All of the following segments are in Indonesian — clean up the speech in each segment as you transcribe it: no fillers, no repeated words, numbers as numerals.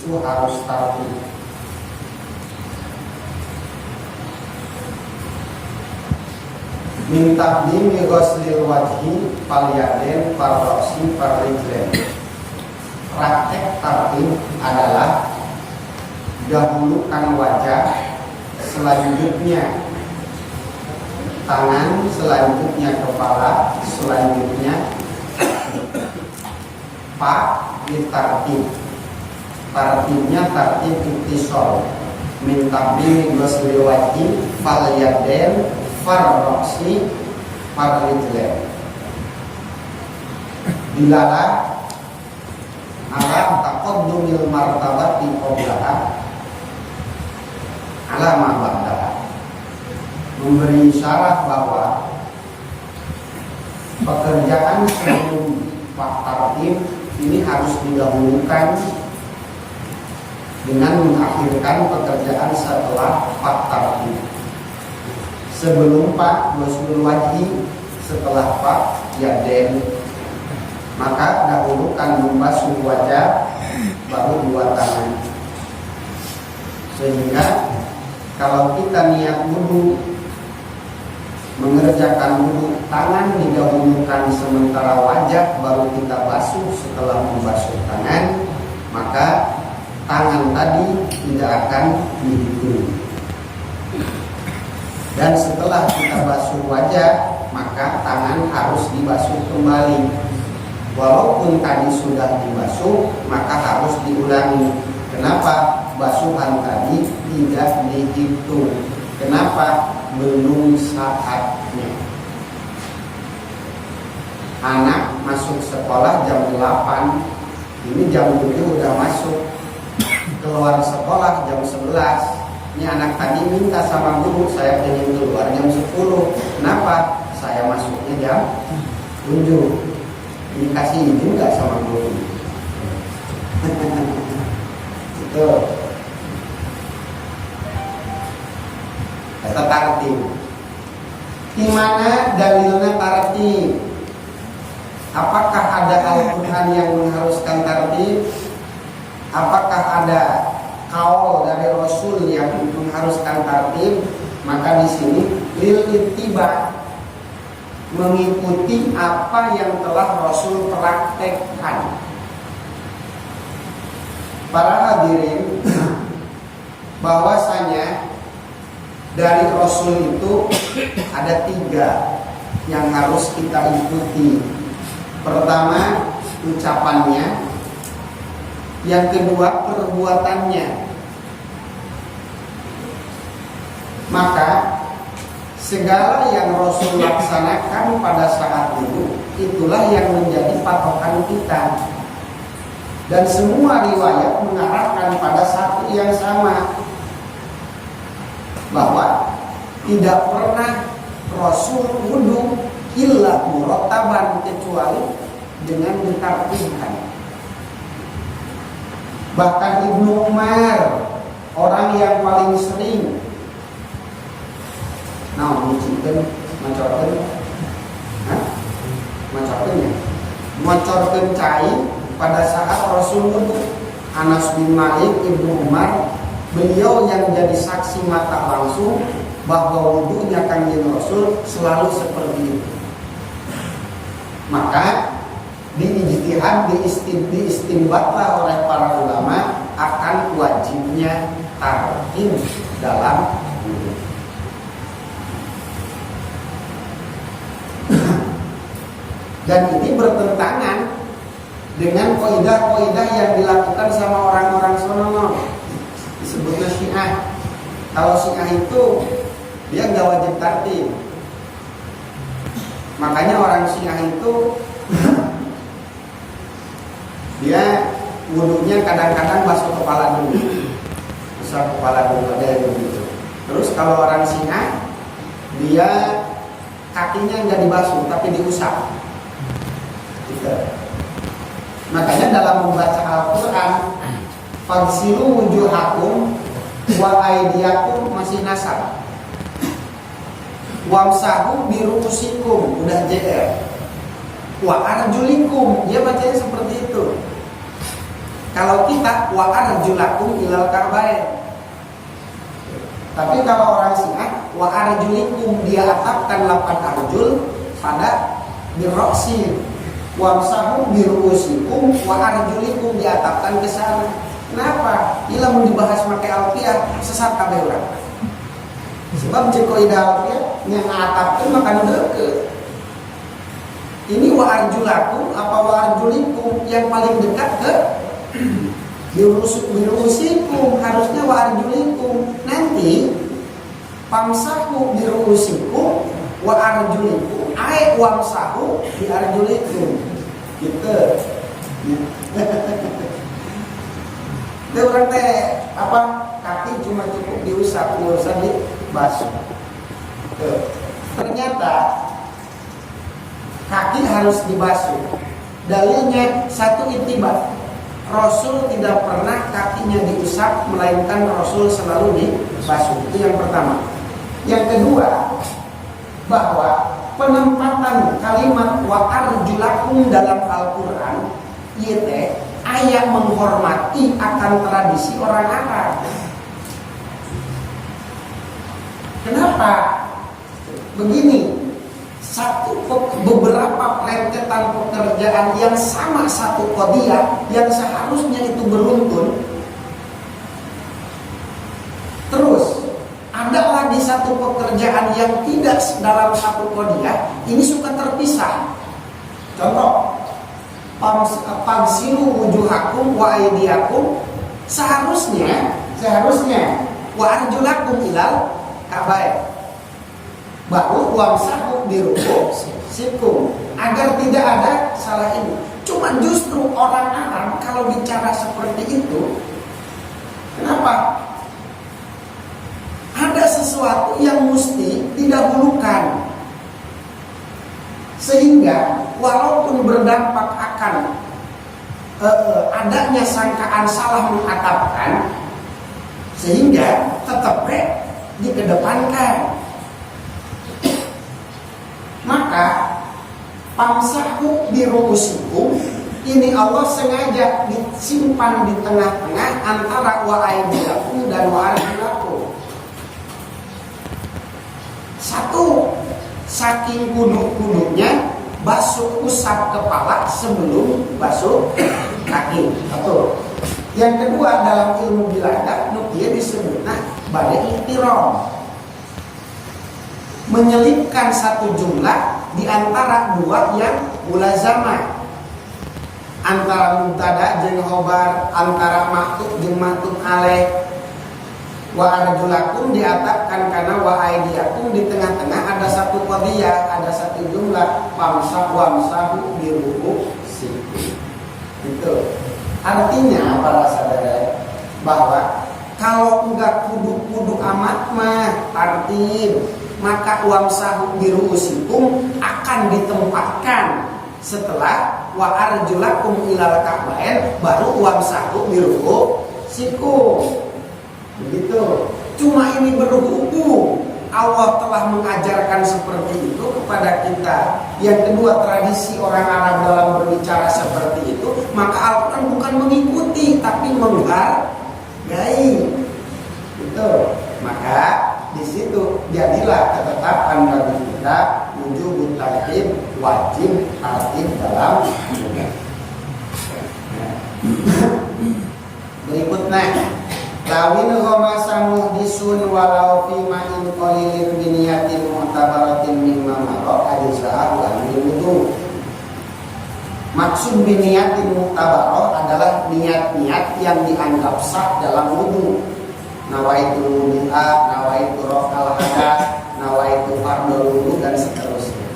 itu harus tartib. Min taqdimi ghuslil wajhi fal yadain fal ra'si fal rijlain. Praktek tartib adalah dahulukan wajah, selanjutnya tangan, selanjutnya kepala, selanjutnya pak di tartib. Tartibnya tartib ittisal. Min taqdimi ghuslil wajhi fal yadain farroksi parlijlen dilala ala taqaddumil martabati qablaha ala ma ba'daha, memberi syarat bahwa pekerjaan sebelum pak tartib ini harus didahulukan dengan mengakhirkan pekerjaan setelah pak tartib. Sebelum pak ghuslul wajhi, setelah pak yaden, maka dahulukan membasuh wajah, baru dua tangan. Sehingga kalau kita niat wudu, mengerjakan wudu, tangan didahulukan sementara wajah baru kita basuh setelah membasuh tangan, maka tangan tadi tidak akan dihitung. Dan setelah kita basuh wajah, maka tangan harus dibasuh kembali. Walaupun tadi sudah dibasuh, maka harus diulangi. Kenapa? Basuhan tadi tidak dihitung. Kenapa? Belum saatnya. Anak masuk sekolah jam 8, ini jam 7 udah masuk. Keluar sekolah jam 11. Ini anak tadi minta sama guru, saya pengen keluar jam 10. Kenapa? Saya masuknya jam 7. Dikasih izin nggak sama guru? Itu kata tartib. Di mana dalilnya tartib? Apakah ada Al-Quran yang mengharuskan tartib? Apakah ada kaul dari Rasul yang mengharuskan tartib? Maka di sini lil ittiba, mengikuti apa yang telah Rasul praktekkan. Para hadirin, bahwasanya dari Rasul itu ada 3 yang harus kita ikuti. Pertama, ucapannya. Yang kedua, perbuatannya. Maka segala yang Rasul laksanakan pada saat itu, itulah yang menjadi patokan kita. Dan semua riwayat mengarahkan pada satu yang sama, bahwa tidak pernah Rasul wudu illa murattaban, kecuali dengan ditartibkan. Bahkan Ibnu Umar, orang yang paling sering macorkeun cai pada saat Rasul wudu. Anas bin Malik, Ibnu Umar, beliau yang jadi saksi mata langsung bahwa wudunya Kanjeng Rasul selalu seperti itu. Maka diijtihad, diistinbatlah oleh para ulama akan wajibnya tartib dalam wudu. Dan ini bertentangan dengan kaidah-kaidah yang dilakukan sama orang-orang sono, disebutnya Syiah. Kalau Syiah itu dia nggak wajib tartib. Makanya orang Syiah itu dia wudunya kadang-kadang basuh kepala dulu, basuh kepala dulu, ada yang begitu. Terus kalau orang Syiah, dia kakinya nggak dibasuh tapi diusap. Gitu. Makanya dalam membaca Al-Quran, fagsilu wujuhakum wa aydiyakum masih nasab, wamsahu biruusikum udah JR, wa arjulikum, dia bacanya seperti itu. Kalau kita wa arjulakum ilal ka'bain. Tapi kalau orang Syiah wa arjulikum, dia atapkan 8 arjul pada birroksi, wamsahu biruusikum wa arjulikum, diatapkan ke sana. Kenapa? Ila mau dibahas pakai alfiah sesat kabeh urang. Sebab jika ida alfiah yang atapkan makan deket. Ini wa arjulakum apa wa arjulikum, yang paling dekat ke biruusikum, harusnya wa arjulikum. Nanti pamsahu biruusikum wa arjulikum ai wamsahu bi arjulikum gitu. Itu orang teh apa, kaki cuma cukup diusap, urusan dibasuh. Ternyata kaki harus dibasuh. Dalilnya satu ittiba, Rasul tidak pernah kakinya diusap, melainkan Rasul selalu dibasuh. Itu yang pertama. Yang kedua, bahwa penempatan kalimat wa arjulakum dalam Al-Quran yaitu ayat menghormati akan tradisi orang Arab. Kenapa? Begini, beberapa rentetan pekerjaan yang sama satu qadiyah yang seharusnya itu beruntun, terus ada lagi satu pekerjaan yang tidak dalam satu qadiyah, ini suka terpisah. Contoh, pagsilu wujuhakum wa aydiyakum, seharusnya wa arjulakum ilal ka'bain, baru wamsahu biruusikum, agar tidak ada salah ini. Cuma justru orang Arab kalau bicara seperti itu, kenapa? Ada sesuatu yang mesti didahulukan, sehingga walaupun berdampak akan adanya sangkaan salah mengatapkan, sehingga tetap dikedepankan. Maka pamsahu biruusikum ini Allah sengaja disimpan di tengah-tengah antara wa aydiyakum dan wa arjulakum. Satu, saking kudu-kudunya basuh usap kepala sebelum basuh kaki. Satu. Yang kedua, dalam ilmu biladah nukia disebutnya badai ihtiram, menyelipkan satu jumlah di antara dua yang mulazamah, antara mubtada jeung khobar, antara maktub jeung maktub alaih. Wa arjulakum diatapkan karena wa aydiyakum, di tengah-tengah ada satu qadiyah, ada satu jumlah, famsah wamsahu biruusikum. Itu artinya para saudara bahwa kalau enggak kudu-kudu amat mah tartib, maka wamsahu biruusikum akan ditempatkan setelah wa arjulakum ilal ka'bain, baru wamsahu biruusikum. Begitu. Cuma ini berhubung Allah telah mengajarkan seperti itu kepada kita. Yang kedua, tradisi orang Arab dalam berbicara seperti itu, maka Al-Quran bukan mengikuti tapi menghargai. Gitu. Maka di situ jadilah ketetapan bagi kita wujub tartib, wajib tartib dalam agama. Berikutnya, lawin ghamasa muhdisun walau fi ma'in qalilin bi niyatin mu'tabaratin mimma mara ajza'u anil wudu. Maksud bi niyatin mu'tabarah adalah niat-niat yang dianggap sah dalam wudu. Nawaitu wudu'a, nawaitu raf'al hadas, nawaitu fardhu wudu dan seterusnya.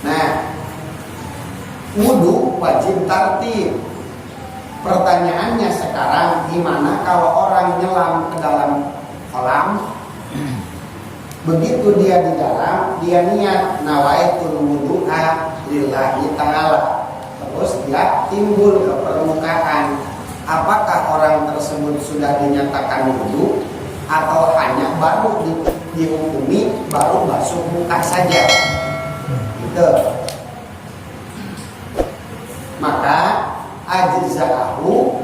Nah, wudu wajib tartib. Pertanyaannya sekarang, gimana kalau orang nyelam ke dalam kolam, begitu dia di dalam, dia niat nawaitul wudu'a lillahi ta'ala, terus dia timbul ke permukaan, apakah orang tersebut sudah dinyatakan wudu atau hanya baru dihukumi baru basuh muka saja? Gitu. Maka ajza'ahu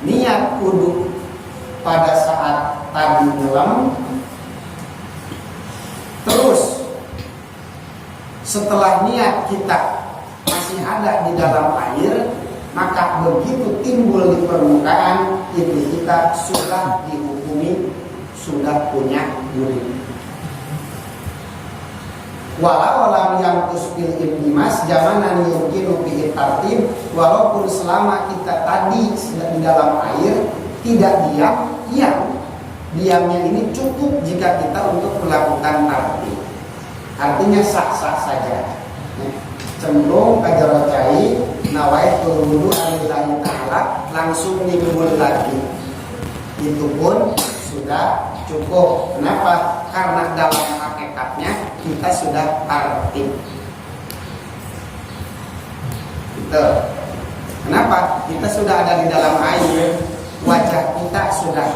niat wudhu pada saat tadi nyelam, terus setelah niat kita masih ada di dalam air, maka begitu timbul di permukaan itu kita sudah dihukumi sudah punya wudhu. Walau lam yang tusbil ibnimas jamanan yumkinu bihi tartib, walaupun selama kita tadi sedang di dalam air tidak diam, diamnya ini cukup jika kita untuk melakukan tartib. Artinya sah-sah saja. Cemplung kajarocai nawaitul wudu alillahi ta'ala, langsung nimul lagi, itu pun sudah cukup. Kenapa? Karena dalam hakikatnya kita sudah tartib. Gitu. Kenapa? Kita sudah ada di dalam air, wajah kita sudah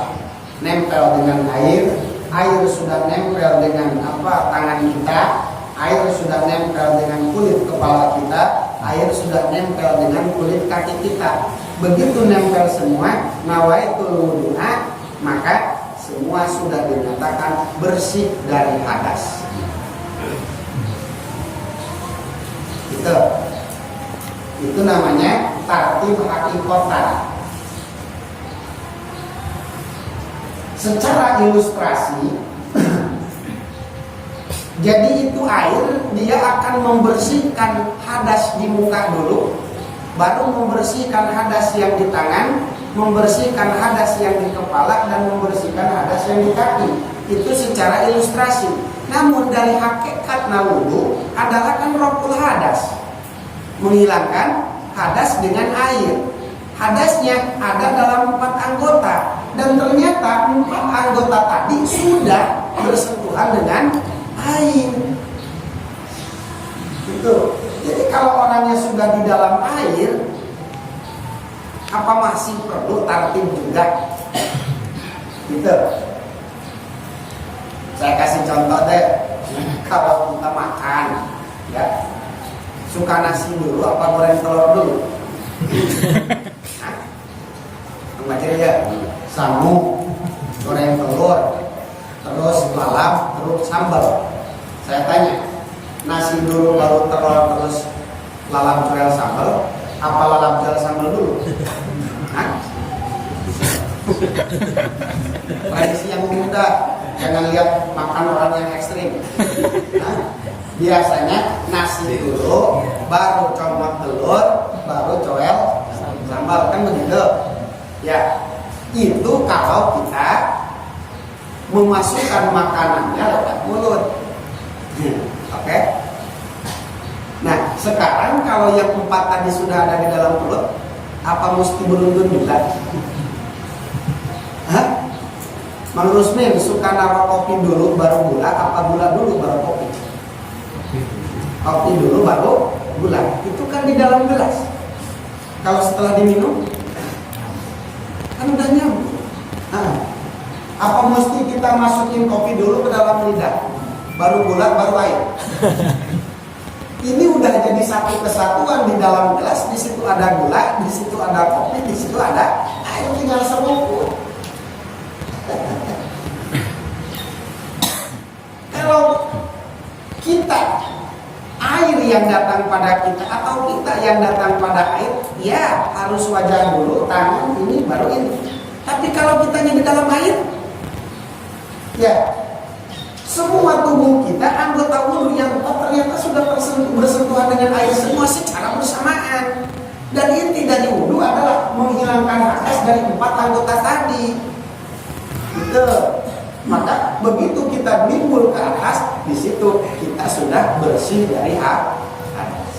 nempel dengan air, air sudah nempel dengan tangan kita, air sudah nempel dengan kulit kepala kita, air sudah nempel dengan kulit kaki kita. Begitu nempel semua, nawaitul wudu'a, maka semua sudah dinyatakan bersih dari hadas. Itu namanya tartib hakikotan. Secara ilustrasi, jadi itu air dia akan membersihkan hadas di muka dulu, baru membersihkan hadas yang di tangan, membersihkan hadas yang di kepala, dan membersihkan hadas yang di kaki. Itu secara ilustrasi. Namun dari hakikat wudu adalah kan raful hadas, menghilangkan hadas dengan air. Hadasnya ada dalam 4 anggota, dan ternyata 4 anggota tadi sudah bersentuhan dengan air. Gitu. Jadi kalau orangnya sudah di dalam air, apa masih perlu tartib juga? Gitu. Saya kasih contoh deh. Kalau kita makan, ya, suka nasi dulu apa goreng telur dulu? Baca ya, sangu, goreng telur, terus lalap, terus sambal. Saya tanya, nasi dulu baru telur terus lalap jual sambal, apa lalap jual sambal dulu? Tradisi yang mudah, jangan lihat makan orang yang ekstrim. Biasanya nasi dulu, baru comot telur, baru coel sambal, kan begitu? Ya, itu kalau kita memasukkan makanannya lewat mulut. Oke? Nah, sekarang kalau yang 4 tadi sudah ada di dalam mulut, apa mesti beruntun juga? Hah? Mang Rusmin suka naruh kopi dulu baru gula, apa gula dulu baru kopi? Kopi dulu baru gula. Itu kan di dalam gelas. Kalau setelah diminum, kan udah nyambung. Apa mesti kita masukin kopi dulu ke dalam lidah, baru gula, baru air? Ini udah jadi satu kesatuan di dalam gelas. Di situ ada gula, di situ ada kopi, di situ ada air, tinggal seruput. Kalau kita air yang datang pada kita atau kita yang datang pada air, ya harus wajah dulu, tangan ini baru ini. Tapi kalau kitanya di dalam air, ya semua tubuh kita, anggota wudu yang ternyata sudah bersentuhan dengan air semua secara bersamaan. Dan inti dari wudu adalah menghilangkan hadas dari 4 anggota tadi. Gitu. Maka begitu kita nimbul ke atas, di situ kita sudah bersih dari hadas.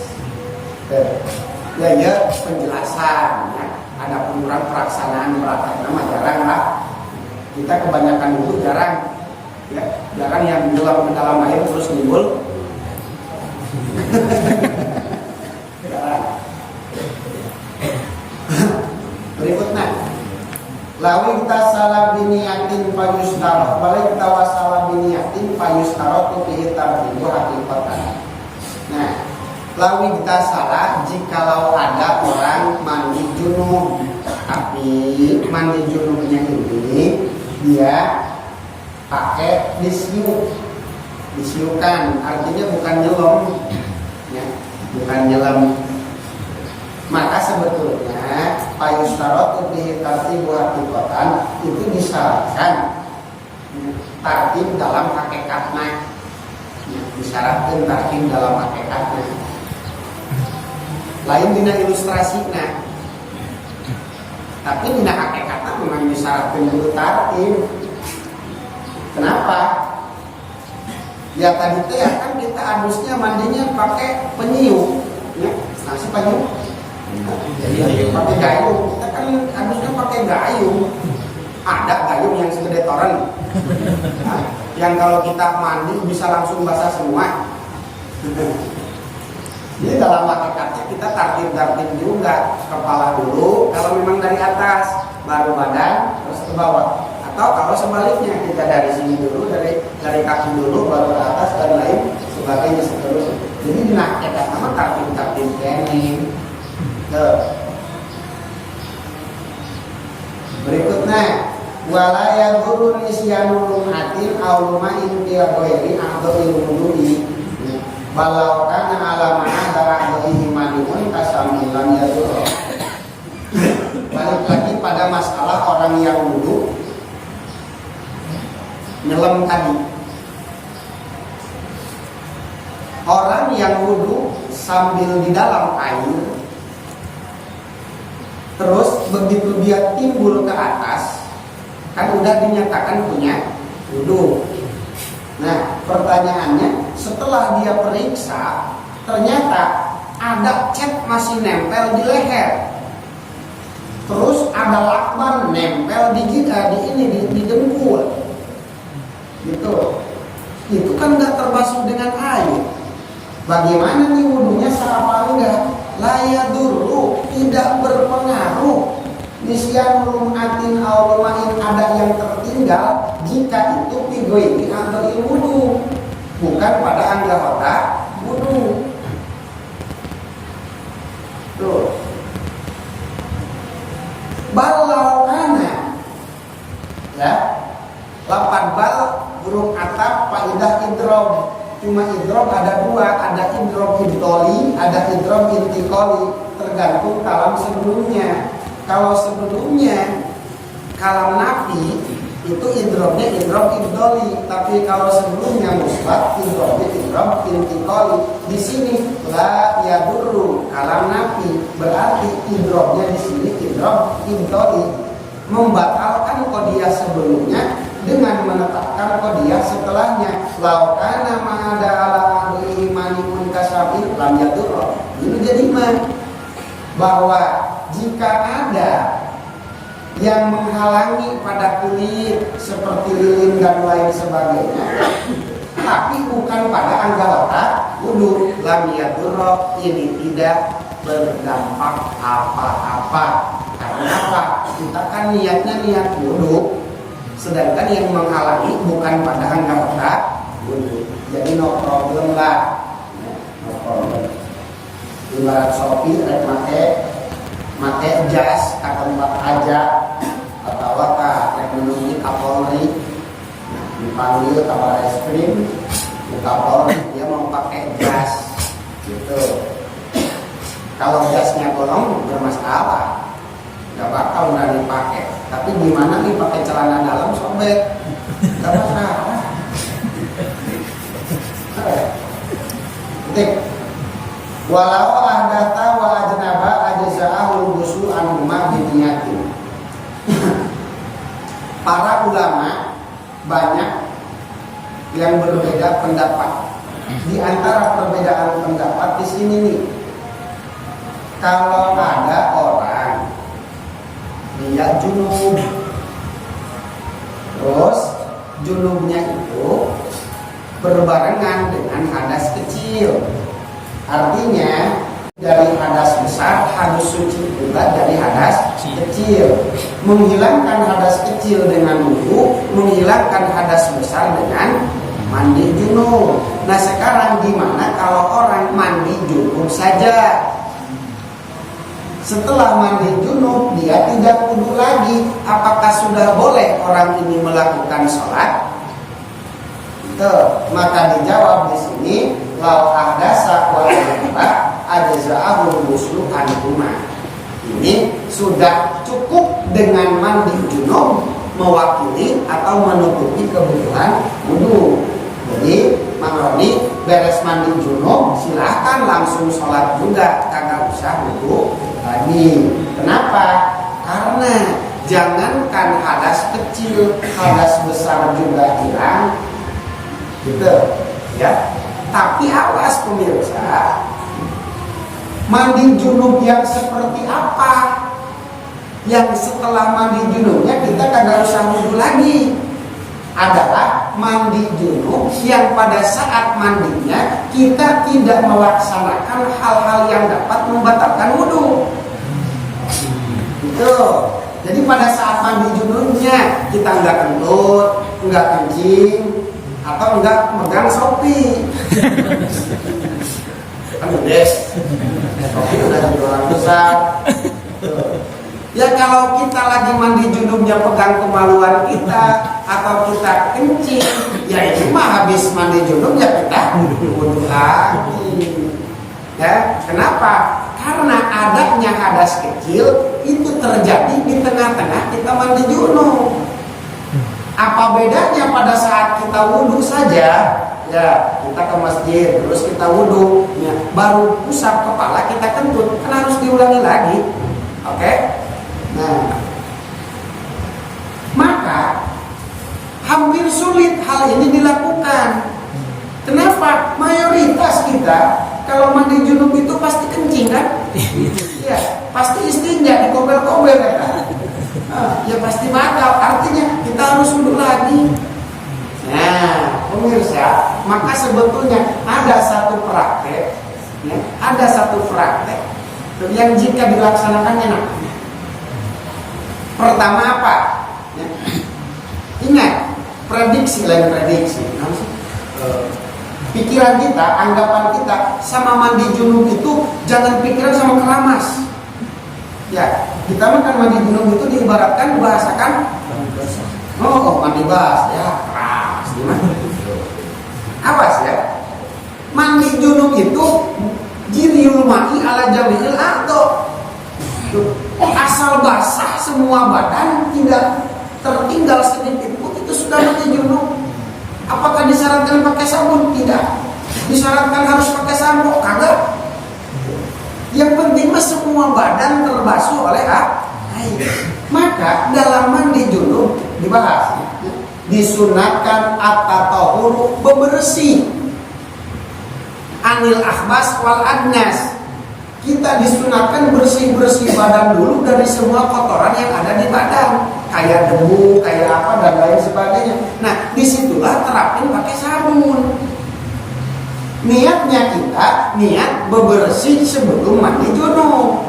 Ya penjelasan. Ya. Ada pengurangan pelaksanaan praktek nama jarang lah. Kita kebanyakan dulu jarang, ya, jarang yang dalam air terus nimbul. Berikutnya, lawi kita salah biniatin payustaro, balik kita wasalah biniatin payustaro tuh tartibu hakikatan. Nah, lawi kita salah jikalau ada orang mandi junub. Tapi mandi junubnya ini dia pakai disiukan, artinya bukan nyelam, ya, bukan nyelam. Maka sebetulnya payustarot bihi tartib hakikatan itu disyaratkan tartib dalam hakikatnya, disyaratkan tartib dalam hakikatnya. Lain dina ilustrasinya, tapi dina hakikatnya memang disyaratkan dulu tartib. Kenapa? Ya tadi teh ya kan kita adusnya mandinya pakai penyiuk, ya, nasi penyiuk. Jadi pakai gayung, kita kan adusnya pakai gayung. Ada gayung yang segede toren, nah, yang kalau kita mandi bisa langsung basah semua. Jadi dalam hakikatnya kita tartib juga, kepala dulu kalau memang dari atas, baru badan, terus ke bawah. Atau kalau sebaliknya kita dari sini dulu, dari kaki dulu, baru ke atas dan lain sebagainya seterusnya. Jadi di hakikat nama tartib kene. Berikutnya, wala yadurru nisyanul lumatin aw lumain fi ghairi a'dha'il wudu'i balau kana ala ma'adara a'dha'ihi manimun kasamilan yadurru. Balik lagi pada masalah orang yang wudu nyelam tadi. Orang yang wudu sambil di dalam air, terus begitu dia timbul ke atas, kan udah dinyatakan punya wudu. Nah, pertanyaannya, setelah dia periksa, ternyata ada cat masih nempel di leher, terus ada lakban nempel di dengkul, gitu. Itu kan nggak terbasuh dengan air. Bagaimana nih wudunya, sah apa enggak? Laya dulu, tidak berpengaruh. Nisyanul lumatin aw lumain, ada yang tertinggal jika itu pigo ini atau wudu, bukan pada anggota wudu. Tuh. Balau kana, ya, lapan bal huruf atap faidah idrob. Cuma idrob ada dua, ada idrob intoli, ada idrob intikoli, tergantung kalam sebelumnya. Kalau sebelumnya kalam nafi itu idrobnya idrob intoli, tapi kalau sebelumnya musbat idrobnya idrob intikoli. Di sini la yadurru kalam nafi, berarti idrobnya di sini idrob intoli, membatalkan qadiyah sebelumnya dengan menetapkan qadiyah setelahnya. Laukana ma'ada ala imani munkasabi lam yadurra. Ini jadi bahwa jika ada yang menghalangi pada kulit seperti lilin dan lain sebagainya, tapi bukan pada anggota wudu, lam yadurra, ini tidak berdampak apa-apa. Karena apa? Kita kan niatnya niat wudu, sedangkan yang menghalangi bukan pada anggota wudu. Jadi no problem lah, no problem. Ibarat Sopi rek make jas ke tempat aja, atau rek menunggu Kapolri, dipanggil kabar es krim, Kapolri dia mau pakai jas, gitu. Kalau jasnya bolong bermasalah, nggak bakal berani pakai. Tapi gimana nih pakai celana dalam sobek, nggak masalah. Ketik walau ahdata wa ajnaba ajza'ahul ghusl anhuma biniyatin. Para ulama banyak yang berbeda pendapat. Di antara perbedaan pendapat di sini nih, kalau ada orang dia junub, terus junubnya itu berbarengan dengan hadas kecil, artinya dari hadas besar harus suci juga dari hadas kecil. Menghilangkan hadas kecil dengan wudu, menghilangkan hadas besar dengan mandi junub. Nah sekarang gimana kalau orang mandi junub saja? Setelah mandi junub dia tidak wudu lagi. Apakah sudah boleh orang ini melakukan sholat? Maka dijawab di sini, lau ahdasa wa ajza'ahu ghuslu anhuma. Ini sudah cukup dengan mandi junub mewakili atau menutupi kebutuhan wudu. Jadi Mang Roni beres mandi junub silahkan langsung sholat juga, kagak usah wudu lagi. Kenapa? Karena jangankan hadas kecil, hadas besar juga hilang, gitu ya. Tapi awas pemirsa, mandi junub yang seperti apa? Yang setelah mandi junubnya kita kagak usah wudu lagi, adalah mandi junub yang pada saat mandinya kita tidak melaksanakan hal-hal yang dapat membatalkan wudu. Gitu. Jadi pada saat mandi junubnya kita nggak kentut, nggak kencing, atau enggak megang Shopee. Kan udah Shopee udah jadi orang besar. Ya kalau kita lagi mandi junubnya pegang kemaluan kita atau kita kencing, ya itu mah habis mandi junub ya kita wudu lagi. Ya, kenapa? Karena adanya hadas kecil itu terjadi di tengah-tengah kita mandi junub. Apa bedanya pada saat kita wudhu saja? Ya, kita ke masjid, terus kita wudhu, ya, baru usap kepala kita kentut, kan harus diulangi lagi. Oke? Nah, maka hampir sulit hal ini dilakukan. Kenapa? Mayoritas kita kalau mandi junub itu pasti kencing kan? Ya, pasti istinja dikobel-kobel ya kan? Ya pasti batal, artinya kita harus wudhu lagi. Nah, pemirsa, maka sebetulnya ada satu praktek, ya, ada satu praktek yang jika dilaksanakan enak. Pertama apa? Ya. Ingat, prediksi lain prediksi. Pikiran kita, anggapan kita sama mandi junub itu jangan pikiran sama keramas. Ya, kita makan mandi junub itu diibaratkan bahasakan mandi bas, ya keras gimana? Awas ya, mandi junub itu jiriul ma'i ala jami'il ardo. Asal basah semua badan, tidak tertinggal sedikit pun itu sudah mandi junub. Apakah disyaratkan pakai sabun? Tidak. Disyaratkan harus pakai sampo? Kagak. Yang penting mah semua badan terbasuh oleh air. Maka dalam mandi junub dibahas, disunatkan at-tatahuru, bebersih anil akhbas wal adnas. Kita disunatkan bersih-bersih badan dulu dari semua kotoran yang ada di badan, kayak debu, kayak apa dan lain sebagainya. Nah, disitulah terapin pakai sabun. Niatnya kita niat bebersih sebelum mandi junub.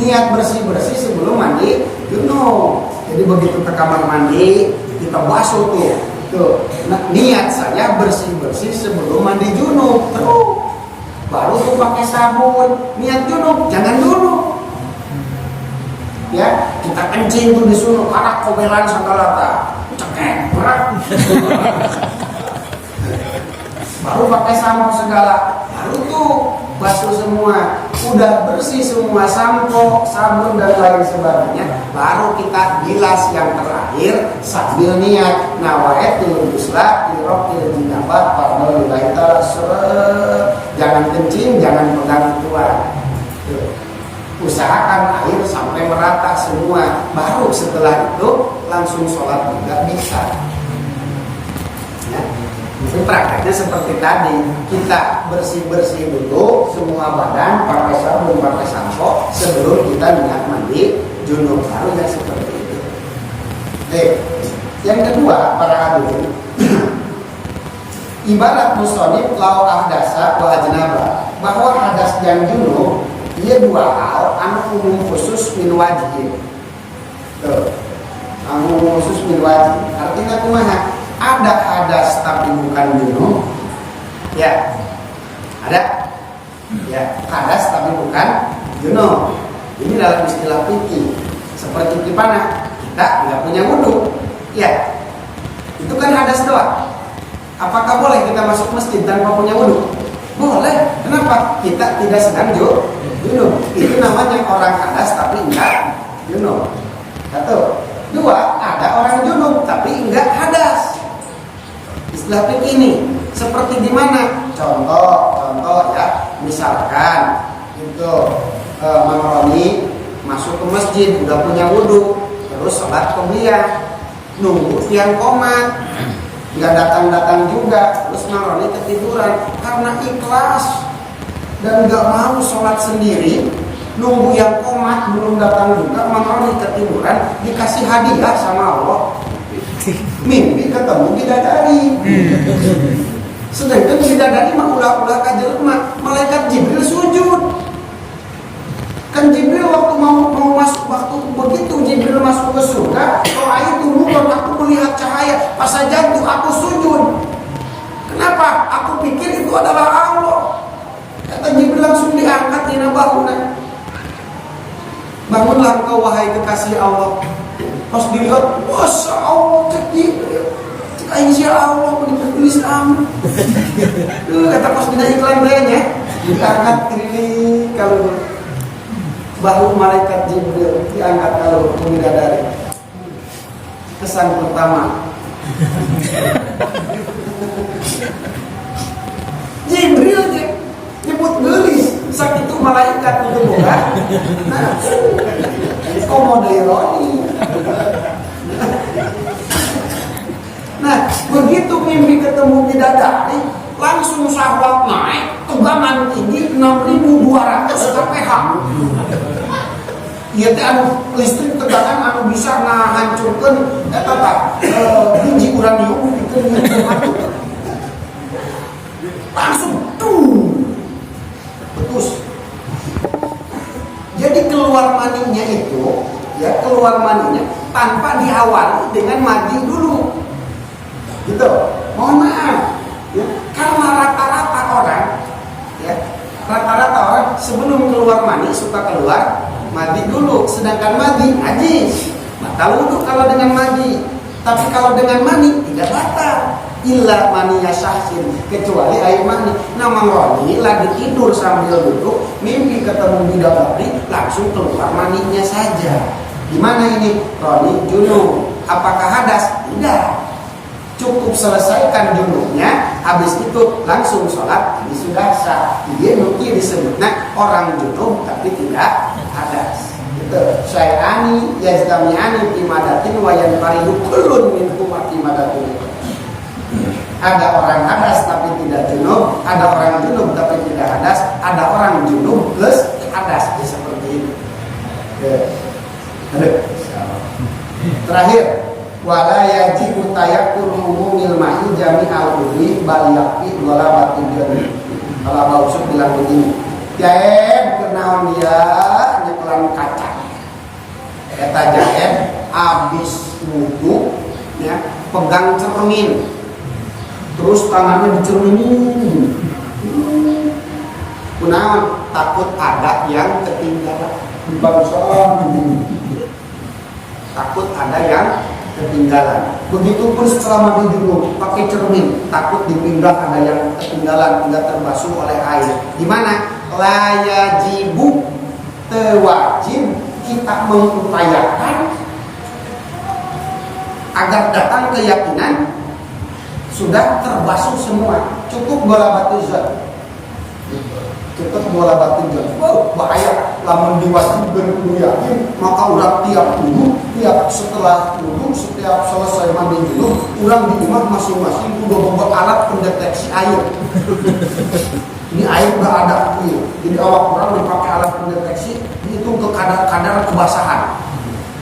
Niat bersih-bersih sebelum mandi junub. Jadi begitu ke kamar mandi kita basuh tuh. Nah, niat saya bersih-bersih sebelum mandi junub. Terus baru tuh pakai sabun. Niat junub jangan dulu. Ya, kita kencing tuh disuruh karena kobelan segala tak cekek berat. Baru pakai sampo segala, baru tuh basuh semua, udah bersih semua sampo, sabun dan lain sebagainya, baru kita bilas yang terakhir sambil niat nawaitul ghusla li rabbil jinabat fardhu lillahi ta'ala. Jangan kencing, jangan pegang tuan. Usahakan air sampai merata semua, baru setelah itu langsung sholat juga bisa. Ya. Mungkin prakteknya seperti tadi, kita bersih-bersih dulu semua badan pakai sabun, pakai sampo sebelum kita niat mandi junub, baru ya seperti itu. Oke. Yang kedua, para hadirin, ibarat musonif lau ahdasa wa ajnaba, bahwa hadas dan junub dia dua hal anu umum khusus min wajib. Tuh. Anu umum khusus min wajib. Artinya kumaha? Ada hadas tapi bukan junub. Ya. Ada. Ya, hadas tapi bukan junub. Ini dalam istilah fikih. Seperti di mana kita nggak punya wudu, ya itu kan hadas doang. Apakah boleh kita masuk masjid tanpa punya wudu? Boleh. Kenapa? Kita tidak sedang junub. Itu namanya orang hadas tapi enggak junub. Satu. Dua, ada orang junub tapi enggak hadas. Istilah fikih ini seperti di mana? Contoh ya, misalkan itu Mang Roni masuk ke masjid udah punya wudu, terus sholat qobliyah, nunggu tiang komat, nggak datang juga, terus Mang Roni ketiduran karena ikhlas dan nggak mau sholat sendiri, nunggu yang komat belum datang juga, Mang Roni ketiduran, dikasih hadiah sama Allah, mimpi ketemu bidadari. Sedangkan bidadari mah ulah-ulah kajelma, malaikat Jibril sujud. Kan Jibril waktu mau masuk, waktu begitu Jibril masuk ke surga, ayat turun, aku melihat cahaya, pas saja itu aku sujud. Kenapa? Aku pikir itu adalah Allah. Kata Jibril langsung diangkat dina bangunan. Bangunlah engkau wahai kekasih Allah. Pas dilihat, Masya Allah, cek Jibril, cek Insya Allah menulis Islam. Kata pas dina iklan dehnya, diangkat ini kalau bahu malaikat Jibril diangkat kalau bidadari. Kesan pertama, Jibril nyebut gelis, sak itu malaikat itu bukan. Nah, komodaironi. Nah, begitu mimpi ketemu bidadari, langsung syahwat naik, tegangan tinggi 6.200 kph. Iya teh anu listrik tegangan anu bisa ngahancurkeun biji uranium itu langsung putus. Jadi keluar maninya itu, ya keluar maninya tanpa diawali dengan mandi dulu. Gitu. Mohon maaf. Ya, karena rata-rata orang, ya rata-rata orang sebelum keluar mani suka keluar mandi dulu, sedangkan mandi najis, batal wudu kalau dengan mandi. Tapi kalau dengan mani tidak batal, illa maniya syahsin, kecuali air mani. Nah, Mang Roni lagi tidur sambil duduk, mimpi ketemu bidadari, langsung keluar maninya saja. Gimana ini? Roni junub. Apakah hadas? Tidak. Cukup selesaikan junubnya, habis itu langsung sholat, ini sudah sah. Dia nuki disebutnya orang junub tapi tidak hadas. Gitu. Syai'ani yazdami'ani timadatin wa yanfaridu kullun minhum timadatin. Ada orang hadas tapi tidak junub, ada orang junub tapi tidak hadas, ada orang junub plus hadas, seperti itu. Terakhir, wala yajibu tayakkul umumil ma'i jami'al udhi bal yakfi ghalabatil jami. Kalau Abah Usuk bilang begini, jaen kenaon dia nyekelan kaca. Eta jaen abis wudu ya, pegang cermin. Terus tangannya dicerminin. Kunaon takut ada yang ketinggalan di bangsa. Takut ada yang ketinggalan. Begitupun setelah mandi dulu pakai cermin, takut dipindah ada yang ketinggalan, tidak terbasuh oleh air. Gimana? La yajibu, tewajib kita mengupayakan agar datang keyakinan sudah terbasuh semua. Cukup bola batu zat. Cukup bola batu zat. Wow, bahaya. Lamun diwajibkan kudu yakin, maka udah tiap wudu, tiap setelah wudu, setiap selesai mandi dulu, ulang di rumah masing-masing udah membuat alat pendeteksi air. Ini air udah ada, iya. Jadi awak orang dipakai alat pendeteksi, dihitung ke kadar kebasahan.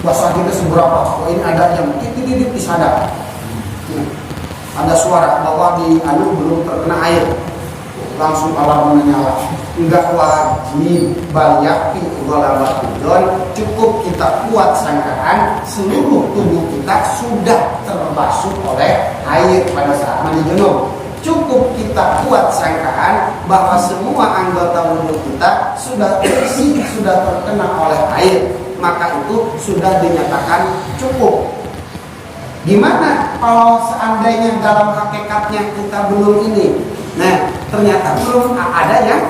Basah kita seberapa? Oh ini ada yang titik-titik disadap. Ada suara bahwa di belum terkena air, langsung alarm menyala. Enggak wajib balyafi ghalabatidon, cukup kita kuat sangkaan seluruh tubuh kita sudah terbasuh oleh air pada saat mandi junub. cukup kita kuat sangkaan bahwa semua anggota wudhu kita sudah bersih, sudah terkena oleh air, maka itu sudah dinyatakan cukup. Gimana kalau seandainya dalam hakikatnya kita belum ini? Nah, ternyata belum ada yang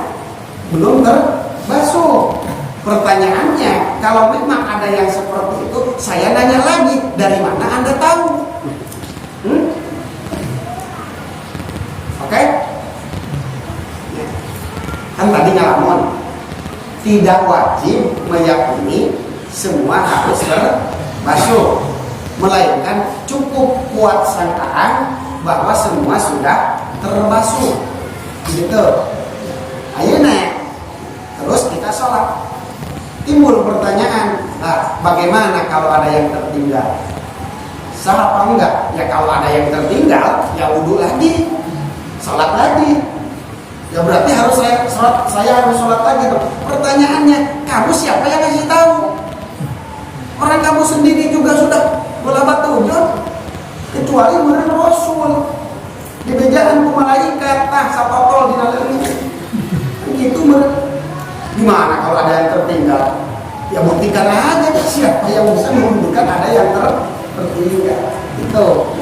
belum terbasuh. Pertanyaannya, kalau memang ada yang seperti itu, saya nanya lagi, dari mana Anda tahu? Oke? Kan tadi ngalamun, tidak wajib meyakini semua harus terbasuh, melainkan cukup kuat sangkaan bahwa semua sudah terbasuh. Gitu. Ayo naik. Terus kita sholat. Timbul pertanyaan, nah, bagaimana kalau ada yang tertinggal? Sah apa enggak? Ya kalau ada yang tertinggal, ya wudhu lagi, sholat lagi. Ya berarti harus saya harus sholat lagi dong. Pertanyaannya, kamu siapa yang kasih tahu? Orang kamu sendiri juga sudah belabat tujuan, kecuali menurut Rasul. Di bejaan ku malaikat, sapatol dinalami. Itu gimana kalau ada yang tertinggal? Ya buktikan aja siapa yang bisa membuktikan ada yang tertinggal. Itu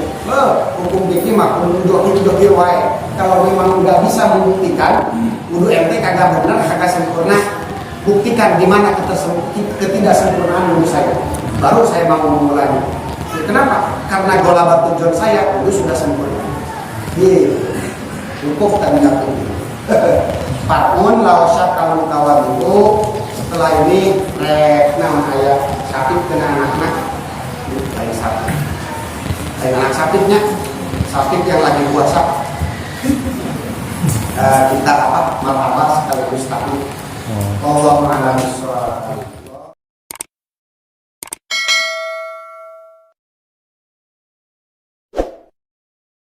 hukum fikih mah dohir wae. Kalau memang nggak bisa membuktikan, wudu ente kagak benar, kagak sempurna, buktikan di mana ketidaksempurnaan wudu saya. Baru saya mau ngomong lagi. Kenapa? Karena golabat tujuan saya wudu sudah sempurna. Cukup dan nggak tinggi. Pakun lausah kalau tawar itu setelah ini nama ayah sakit kena anak-anak lain sakit, lain anak sakitnya sakit yang lagi puasa. Kita marhaban sekaligus takut. Allah mengalami suara.